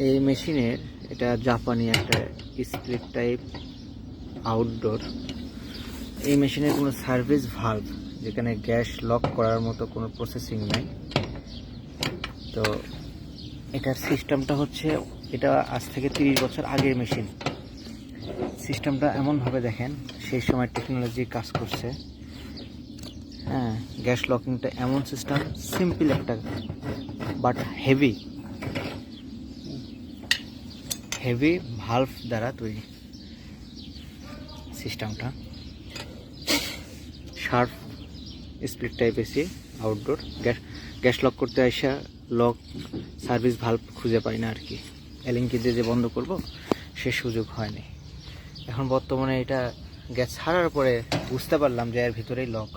এই মেশিনের এটা জাপানি একটা স্প্লিট টাইপ আউটডোর। এই মেশিনের কোনো সার্ভিস ভালভ, যেখানে গ্যাস লক করার মতো কোনো প্রসেসিং নাই। তো এটার সিস্টেমটা হচ্ছে, এটা আজ থেকে 30 বছর আগের মেশিন। সিস্টেমটা এমনভাবে দেখেন, সেই সময় টেকনোলজি কাজ করছে। হ্যাঁ, গ্যাস লকিংটা এমন সিস্টেম, সিম্পল একটা বাট হেভি ভালভ দ্বারা তৈরি সিস্টেমটা। Sharp split type AC outdoor. Gas lock করতে আসা লক সার্ভিস ভালভ খুঁজে পাই না আর কি, এলিঙ্কি দিয়ে যে বন্ধ করব সে সুযোগ হয়নি। এখন বর্তমানে এটা গ্যাস ছাড়ার পরে বুঝতে পারলাম যে এর ভিতরেই লক।